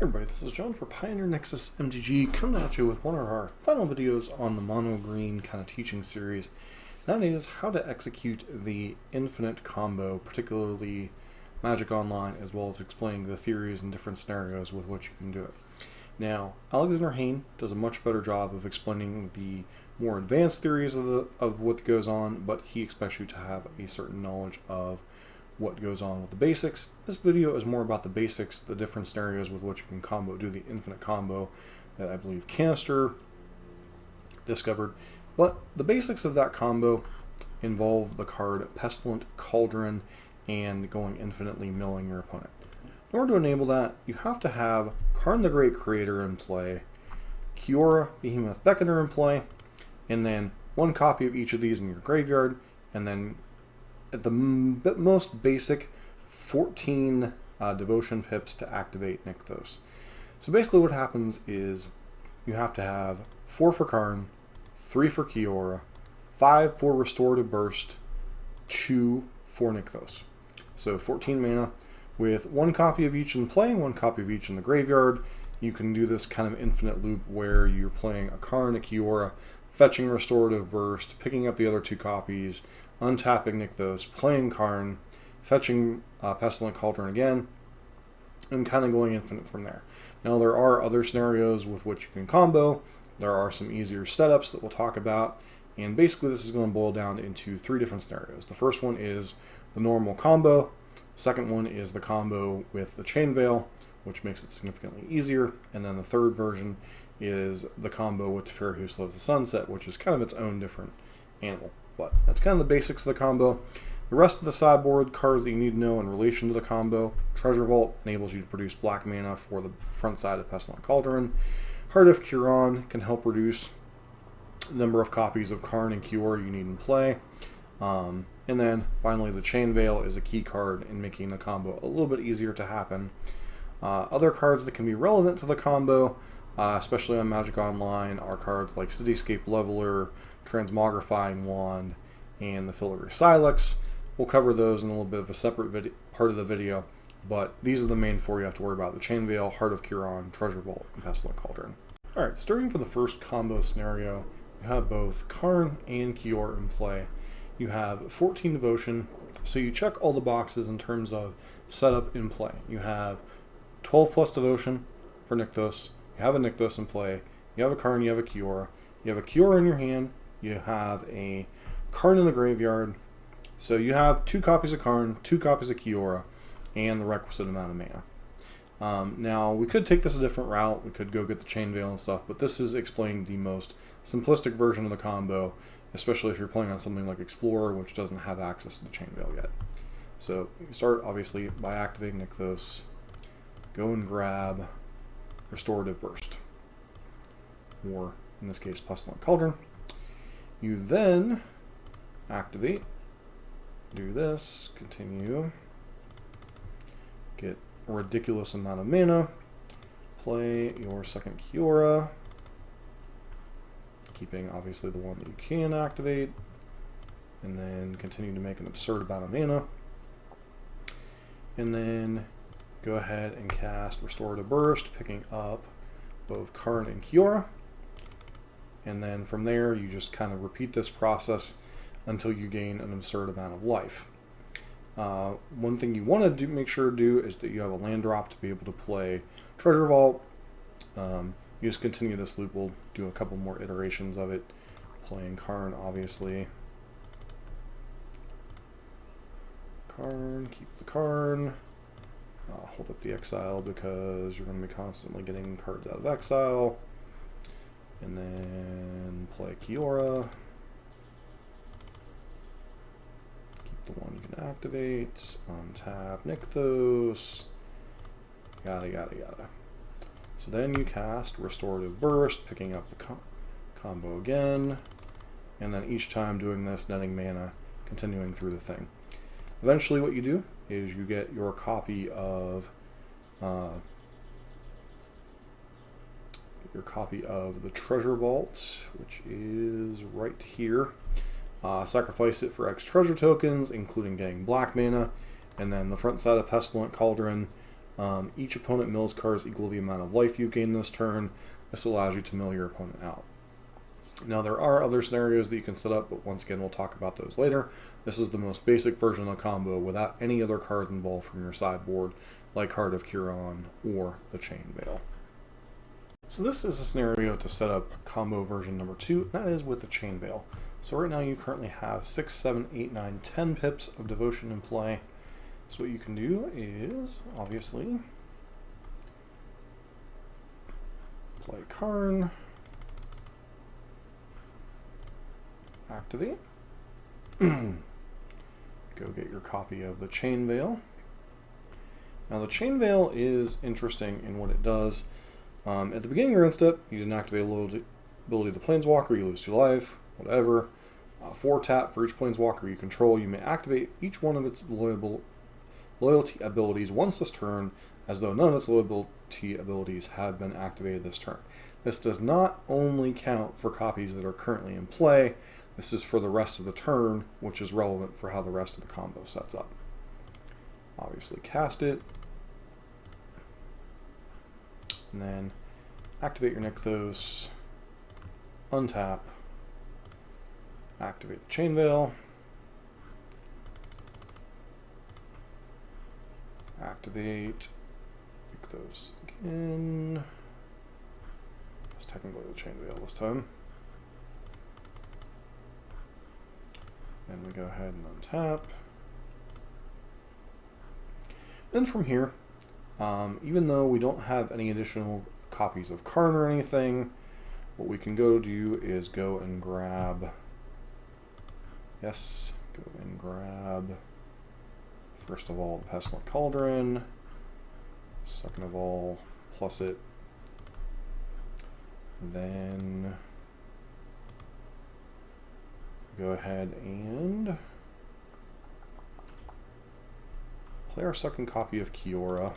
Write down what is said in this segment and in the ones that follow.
everybody, this is John for Pioneer Nexus MTG, coming at you with one of our final videos on the Mono Green kind of teaching series. That is how to execute the infinite combo, particularly Magic Online, as well as explaining the theories and different scenarios with which you can do it. Now, Alexander Hayne does a much better job of explaining the more advanced theories of what goes on, but he expects you to have a certain knowledge of what goes on with the basics. This video is more about the basics, the different scenarios with which you can do the infinite combo that I believe Kannister discovered. But the basics of that combo involve the card Pestilent Cauldron and going infinitely milling your opponent. In order to enable that, you have to have Karn the Great Creator in play, Kiora Behemoth Beckoner in play, and then one copy of each of these in your graveyard, and then at the most basic 14 devotion pips to activate Nykthos. So basically what happens is you have to have 4 for Karn, 3 for Kiora, 5 for Restorative Burst, 2 for Nykthos. So 14 mana with 1 copy of each in play, 1 copy of each in the graveyard. You can do this kind of infinite loop where you're playing a Karn, a Kiora, fetching Restorative Burst, picking up the other 2 copies, untapping Nykthos, playing Karn, fetching Pestilent Cauldron again, and kind of going infinite from there. Now there are other scenarios with which you can combo. There are some easier setups that we'll talk about, and basically this is going to boil down into 3 different scenarios. The first one is the normal combo. Second one is the combo with the Chain Veil, which makes it significantly easier, and then the third version is the combo with Teferi Who Slows the Sunset, which is kind of its own different animal. But that's kind of the basics of the combo. The rest of the sideboard cards that you need to know in relation to the combo: Treasure Vault enables you to produce black mana for the front side of Pestilent Cauldron. Heart of Kiran can help reduce the number of copies of Karn and Kiora you need in play. And then finally the Chain Veil is a key card in making the combo a little bit easier to happen. Other cards that can be relevant to the combo, especially on Magic Online, are cards like Cityscape Leveler, Transmogrifying Wand, and the Filigree Silex. We'll cover those in a little bit of a separate part of the video, but these are the main 4 you have to worry about: the Chain Veil, Heart of Kiran, Treasure Vault, and Pestilent Cauldron. Alright, starting for the first combo scenario, you have both Karn and Kiora in play. You have 14 devotion, so you check all the boxes in terms of setup in play. You have 12 plus devotion for Nykthos, you have a Nykthos in play, you have a Karn, you have a Kiora, you have a Kiora in your hand, you have a Karn in the graveyard, so you have 2 copies of Karn, 2 copies of Kiora, and the requisite amount of mana. Now, we could take this a different route, we could go get the Chain Veil and stuff, but this is explaining the most simplistic version of the combo, especially if you're playing on something like Explorer, which doesn't have access to the Chain Veil yet. So, you start, obviously, by activating Nykthos, go and grab Restorative Burst, or, in this case, Pestilent Cauldron. You then activate, do this, continue, get a ridiculous amount of mana, play your second Kiora, keeping obviously the one that you can activate, and then continue to make an absurd amount of mana, and then go ahead and cast Restorative Burst, picking up both Karn and Kiora. And then from there, you just kind of repeat this process until you gain an absurd amount of life. One thing you want to make sure to do is that you have a land drop to be able to play Treasure Vault. You just continue this loop. We'll do a couple more iterations of it. Playing Karn, obviously. Karn, keep the Karn. Hold up the exile because you're going to be constantly getting cards out of exile. And then play Kiora. Keep the one you can activate. Untap Nykthos. Yada, yada, yada. So then you cast Restorative Burst, picking up the combo again. And then each time doing this, netting mana, continuing through the thing. Eventually what you do is you get your copy of the Treasure Vault, which is right here. Sacrifice it for X treasure tokens, including getting black mana, and then the front side of Pestilent Cauldron Each opponent mills cards equal the amount of life you've gained this turn. This allows you to mill your opponent out. Now there are other scenarios that you can set up, but once again we'll talk about those later. This is the most basic version of the combo without any other cards involved from your sideboard, like Heart of Kiran or the Chain Veil. So this is a scenario to set up combo version number 2, and that is with the Chain Veil. So right now you currently have 6, 7, 8, 9, 10 pips of Devotion in play. So what you can do is, obviously, play Karn, activate, go get your copy of the Chain Veil. Now the Chain Veil is interesting in what it does. At the beginning of your end step, you didn't activate ability of the Planeswalker, you lose 2 life, whatever. 4 tap for each Planeswalker you control. You may activate each one of its loyalty abilities once this turn, as though none of its loyalty abilities have been activated this turn. This does not only count for copies that are currently in play, this is for the rest of the turn, which is relevant for how the rest of the combo sets up. Obviously cast it, and then activate your Nykthos, untap, activate the Chain Veil, activate Nykthos again. It's technically the Chain Veil this time. And we go ahead and untap. Then from here, even though we don't have any additional copies of Karn or anything, what we can go do is go and grab, first of all, the Pestilent Cauldron, second of all, plus it, then go ahead and play our second copy of Kiora,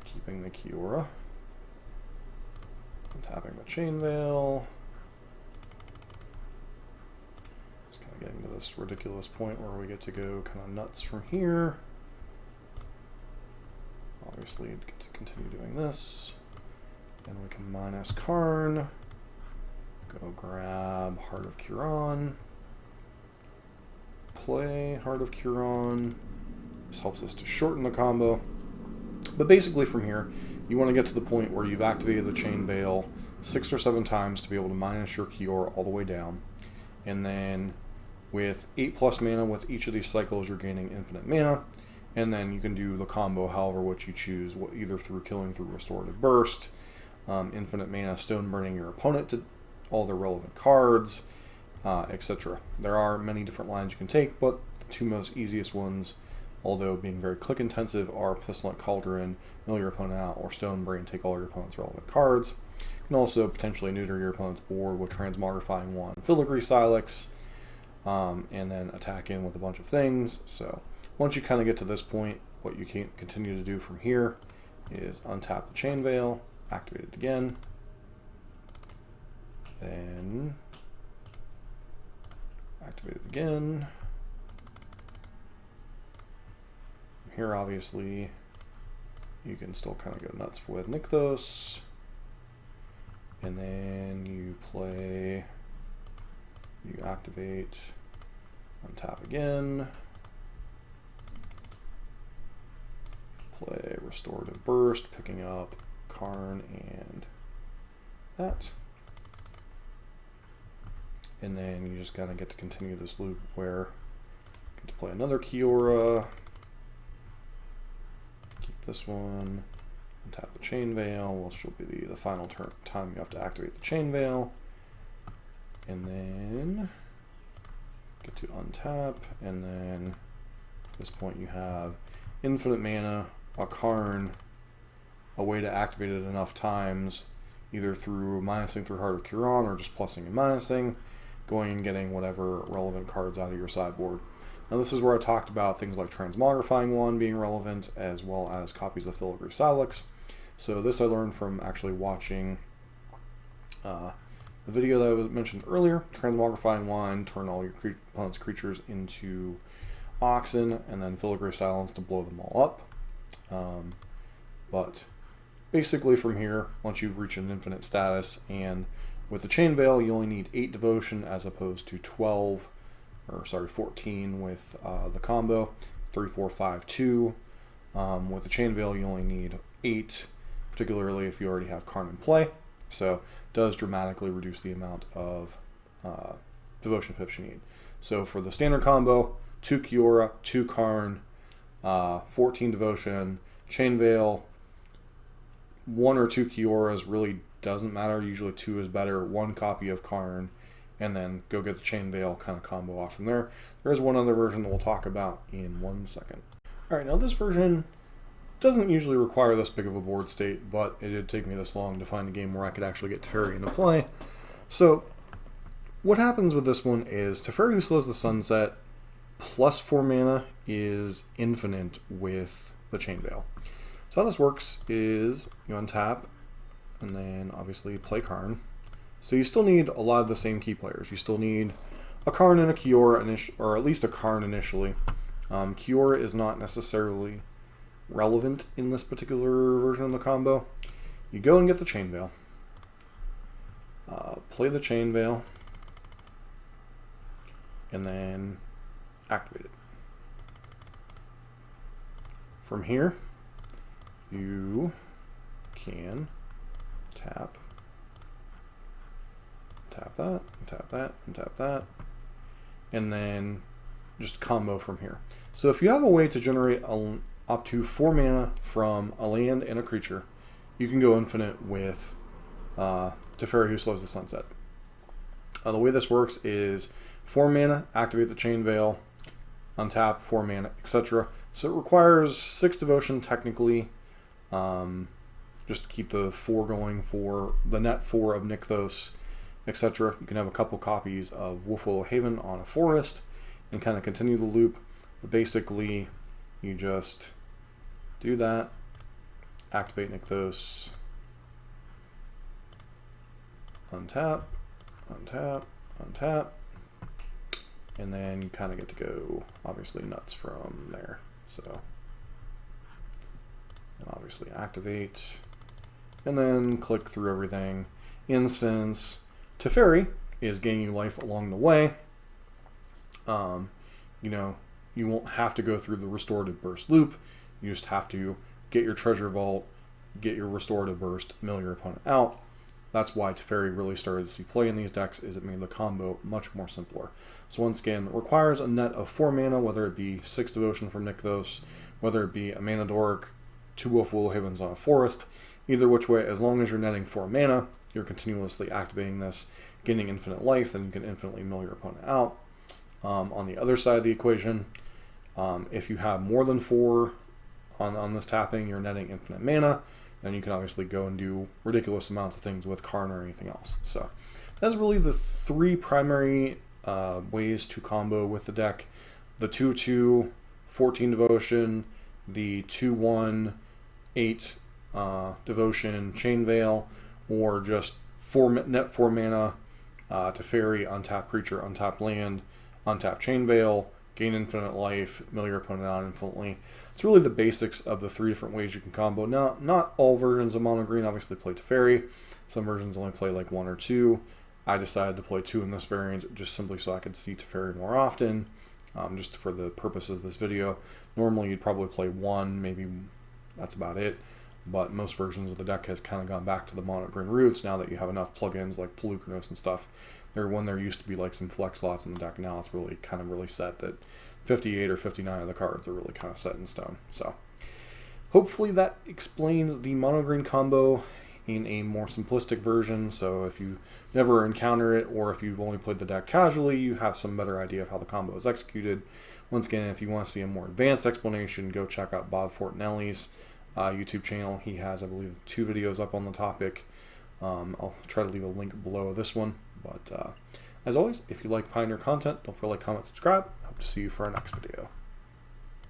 keeping the Kiora, and tapping the Chain Veil. It's kind of getting to this ridiculous point where we get to go kind of nuts from here. Obviously, get to continue doing this. Then we can minus Karn, go grab Heart of Kiran, play Heart of Kiran. This helps us to shorten the combo. But basically from here, you want to get to the point where you've activated the Chain Veil 6 or 7 times to be able to minus your Kiora all the way down. And then with 8+ mana with each of these cycles, you're gaining infinite mana. And then you can do the combo however which you choose, either through killing through Restorative Burst, infinite mana stone burning your opponent to all their relevant cards, etc. There are many different lines you can take, but the 2 most easiest ones, although being very click intensive, are Pestilent Cauldron, mill your opponent out, or Stone Brain, take all your opponent's relevant cards. You can also potentially neuter your opponent's board with Transmogrifying Wand, Filigree Silex, and then attack in with a bunch of things. So once you kind of get to this point, what you can continue to do from here is untap the Chain Veil, activate it again, then activate it again. Here, obviously, you can still kind of go nuts with Nykthos, and then you activate, untap again, play Restorative Burst, picking up Karn and that. And then you just kind of get to continue this loop where you get to play another Kiora, keep this one, and tap the Chain Veil, which will be the final time you have to activate the Chain Veil. And then get to untap, and then at this point you have infinite mana, a Karn, a way to activate it enough times, either through minusing through Heart of Kiran or just plussing and minusing, going and getting whatever relevant cards out of your sideboard. Now this is where I talked about things like Transmogrifying Wand being relevant, as well as copies of Filigree Silex. So this I learned from actually watching the video that I mentioned earlier. Transmogrifying Wand, turn all your opponent's creatures into Oxen, and then Filigree Silence to blow them all up. But basically from here, once you've reached an infinite status, and with the Chain Veil, you only need 8 devotion as opposed to 12, or sorry, 14 with the combo, 3, 4, 5, 2. With the Chain Veil, you only need 8, particularly if you already have Karn in play. So it does dramatically reduce the amount of devotion pips you need. So for the standard combo, 2 Kiora, 2 Karn, 14 devotion, Chain Veil, 1 or 2 Kioras really doesn't matter. Usually 2 is better. 1 copy of Karn, and then go get the Chain Veil kind of combo off from there. There is one other version that we'll talk about in 1 second. Alright, now this version doesn't usually require this big of a board state, but it did take me this long to find a game where I could actually get Teferi into play. So what happens with this one is Teferi Who Slows the Sunset plus 4 mana is infinite with the Chain Veil. So how this works is you untap and then obviously play Karn. So you still need a lot of the same key players. You still need a Karn and a Kiora, or at least a Karn initially. Kiora is not necessarily relevant in this particular version of the combo. You go and get the Chain Veil. Play the Chain Veil. And then activate it. From here, you can tap that, and tap that, and tap that, and then just combo from here. So if you have a way to generate up to 4 mana from a land and a creature, you can go infinite with Teferi Who Slows the Sunset. The way this works is 4 mana, activate the Chain Veil, untap, 4 mana, etc. So it requires 6 devotion technically, just to keep the 4 going for the net 4 of Nykthos, etc. You can have a couple copies of Wolfwillow Haven on a forest and kind of continue the loop. But basically, you just do that, activate Nykthos, untap, untap, untap, and then you kind of get to go, obviously, nuts from there. So, and obviously activate, and then click through everything. And since Teferi is gaining you life along the way, you know, you won't have to go through the Restorative Burst loop. You just have to get your Treasure Vault, get your Restorative Burst, mill your opponent out. That's why Teferi really started to see play in these decks, is it made the combo much more simpler. So once again, it requires a net of 4 mana, whether it be 6 devotion from Nykthos, whether it be a Mana Dork, 2 Wolfwillow Havens on a forest. Either which way, as long as you're netting 4 mana, you're continuously activating this, getting infinite life, then you can infinitely mill your opponent out. On the other side of the equation, if you have more than 4 on this tapping, you're netting infinite mana, then you can obviously go and do ridiculous amounts of things with Karn or anything else. So that's really the 3 primary ways to combo with the deck. The 2/2, 14 devotion, the 2/1, 8 devotion, Chain Veil, or just net 4 mana, Teferi, untap creature, untap land, untap Chain Veil, gain infinite life, mill your opponent out infinitely. It's really the basics of the 3 different ways you can combo. Now, not all versions of Mono Green obviously play Teferi. Some versions only play like 1 or 2. I decided to play 2 in this variant just simply so I could see Teferi more often, just for the purposes of this video. Normally you'd probably play 1, maybe that's about it. But most versions of the deck has kind of gone back to the Mono Green roots now that you have enough plugins like Pelucranos and stuff. When there used to be like some flex slots in the deck, now it's really kind of really set that 58 or 59 of the cards are really kind of set in stone. So hopefully that explains the Mono Green combo in a more simplistic version. So if you never encounter it, or if you've only played the deck casually, you have some better idea of how the combo is executed. Once again, if you want to see a more advanced explanation, go check out Bob Fortinelli's YouTube channel. He has, I believe, 2 videos up on the topic. I'll try to leave a link below this one. But as always, if you like Pioneer content, don't forget to like, comment, subscribe. Hope to see you for our next video.